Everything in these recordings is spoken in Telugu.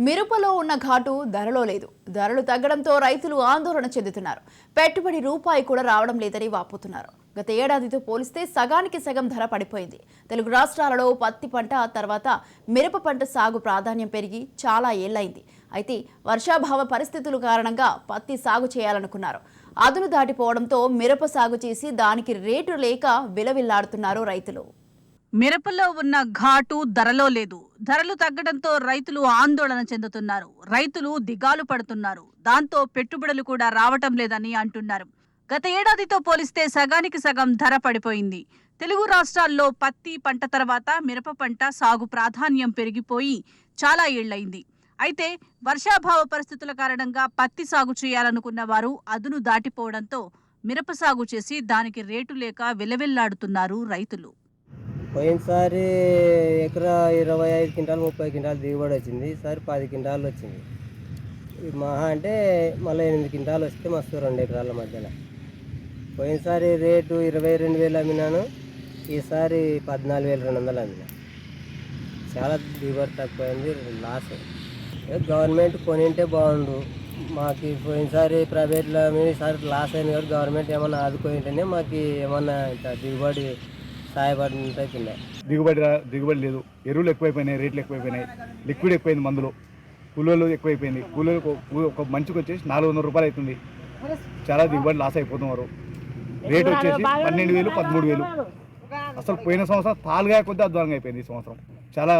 మిరపలో ఉన్న ఘాటు ధరలో లేదు. ధరలు తగ్గడంతో రైతులు ఆందోళన చెందుతున్నారు. పెట్టుబడి రూపాయి కూడా రావడం లేదని వాపోతున్నారు. గత ఏడాదితో పోలిస్తే సగానికి సగం ధర పడిపోయింది. తెలుగు రాష్ట్రాలలో పత్తి పంట తర్వాత మిరప పంట సాగు ప్రాధాన్యం పెరిగి చాలా ఏళ్లైంది. అయితే వర్షాభావ పరిస్థితుల కారణంగా పత్తి సాగు చేయాలనుకున్నారు. అదును దాటిపోవడంతో మిరప సాగు చేసి దానికి రేటు లేక విలవిల్లాడుతున్నారు రైతులు. మిరపలో ఉన్న ఘాటు ధరలో లేదు. ధరలు తగ్గడంతో రైతులు ఆందోళన చెందుతున్నారు. రైతులు దిగాలు పడుతున్నారు. దాంతో పెట్టుబడులు కూడా రావటం లేదని అంటున్నారు. గత ఏడాదితో పోలిస్తే సగానికి సగం ధర పడిపోయింది. తెలుగు రాష్ట్రాల్లో పత్తి పంట తర్వాత మిరప పంట సాగు ప్రాధాన్యం పెరిగిపోయి చాలా ఏళ్లైంది. అయితే వర్షాభావ పరిస్థితుల కారణంగా పత్తి సాగు చేయాలనుకున్న వారు అదును దాటిపోవడంతో మిరప సాగు చేసి దానికి రేటు లేక విలవిల్లాడుతున్నారు రైతులు. పోయినసారి ఎకరా 25 క్వింటాలు 30 క్వింటాలు దిగుబడి వచ్చింది. ఈసారి 10 క్వింటాలు వచ్చింది. మహా అంటే మళ్ళీ 8 క్వింటాలు వస్తే మస్తు 2 ఎకరాల మధ్యలో. పోయినసారి రేటు 22,000 అమ్మినాను, ఈసారి 14,200 అమ్మినా. చాలా దిగుబడి తక్కువైంది, లాస్. గవర్నమెంట్ కొనింటే బాగుండు. మాకు పోయినసారి ప్రైవేట్లో ఈసారి లాస్ అయింది కాబట్టి గవర్నమెంట్ ఏమన్నా ఆదుకుంటేనే మాకు ఏమన్నా దిగుబడి సహాయపడుతుంటే. దిగుబడి లేదు. ఎరువులు ఎక్కువైపోయినాయి, రేట్లు ఎక్కువైపోయినాయి, లిక్విడ్ ఎక్కువైంది, మందులు కూలీలు ఎక్కువైపోయింది. కూలీలకు ఒక మంచికి వచ్చేసి 400 రూపాయలు అవుతుంది. చాలా దిగుబడి లాస్ అయిపోతున్నారు. రేటు వచ్చేసి 12,000 13,000. అసలు పోయిన సంవత్సరం తాలుగా కొద్ది అధ్వానంగా అయిపోయింది. ఈ సంవత్సరం చాలా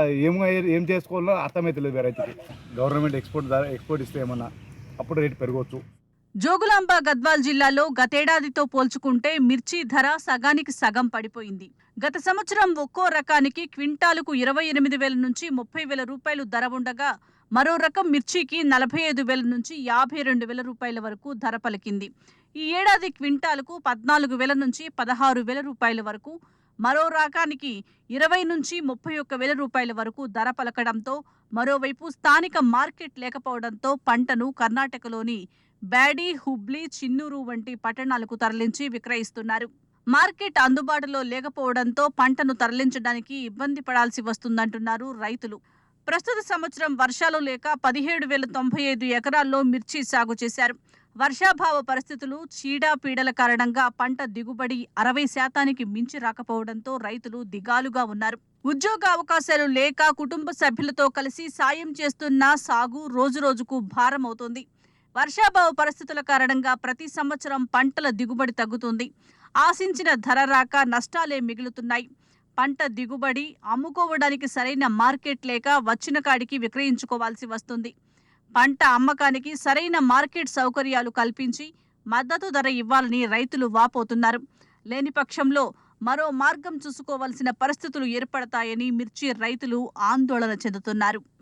ఏం చేసుకోవాలో అర్థమైతలేదు రైతుకి. గవర్నమెంట్ ఎక్స్పోర్ట్ ఇస్తే ఏమన్నా అప్పుడు రేటు పెరగవచ్చు. జోగులాంబ గద్వాల్ జిల్లాలో గతేడాదితో పోల్చుకుంటే మిర్చి ధర సగానికి సగం పడిపోయింది. గత సంవత్సరం ఒక్కో రకానికి క్వింటాలుకు 28,000 నుంచి 30,000 రూపాయలు ధర ఉండగా మరో రకం మిర్చికి 45,000 నుంచి 52,000 రూపాయల వరకు ధర పలికింది. ఈ ఏడాది క్వింటాలుకు 14,000 నుంచి 16,000 రూపాయల వరకు, మరో రకానికి 20 నుంచి 31,000 రూపాయల వరకు ధర పలకడంతో, మరోవైపు స్థానిక మార్కెట్ లేకపోవడంతో పంటను కర్ణాటకలోని బ్యాడి, హుబ్లీ, చిన్నూరు వంటి పట్టణాలకు తరలించి విక్రయిస్తున్నారు. మార్కెట్ అందుబాటులో లేకపోవడంతో పంటను తరలించడానికి ఇబ్బంది పడాల్సి వస్తుందంటున్నారు రైతులు. ప్రస్తుత సంవత్సరం వర్షాలు లేక 17,095 ఎకరాల్లో మిర్చి సాగు చేశారు. వర్షాభావ పరిస్థితులు, చీడపీడల కారణంగా పంట దిగుబడి 60% మించి రాకపోవడంతో రైతులు దిగాలుగా ఉన్నారు. ఉద్యోగ అవకాశాలు లేక కుటుంబ సభ్యులతో కలిసి సాయం చేస్తున్న సాగు రోజురోజుకు భారం అవుతోంది. వర్షాభావ పరిస్థితుల కారణంగా ప్రతి సంవత్సరం పంటల దిగుబడి తగ్గుతుంది. ఆశించిన ధర రాక నష్టాలే మిగులుతున్నాయి. పంట దిగుబడి అమ్ముకోవడానికి సరైన మార్కెట్ లేక వచ్చిన కాడికి విక్రయించుకోవాల్సి వస్తుంది. పంట అమ్మకానికి సరైన మార్కెట్ సౌకర్యాలు కల్పించి మద్దతు ధర ఇవ్వాలని రైతులు వాపోతున్నారు. లేని పక్షంలో మరో మార్గం చూసుకోవాల్సిన పరిస్థితులు ఏర్పడతాయని మిర్చి రైతులు ఆందోళన చెందుతున్నారు.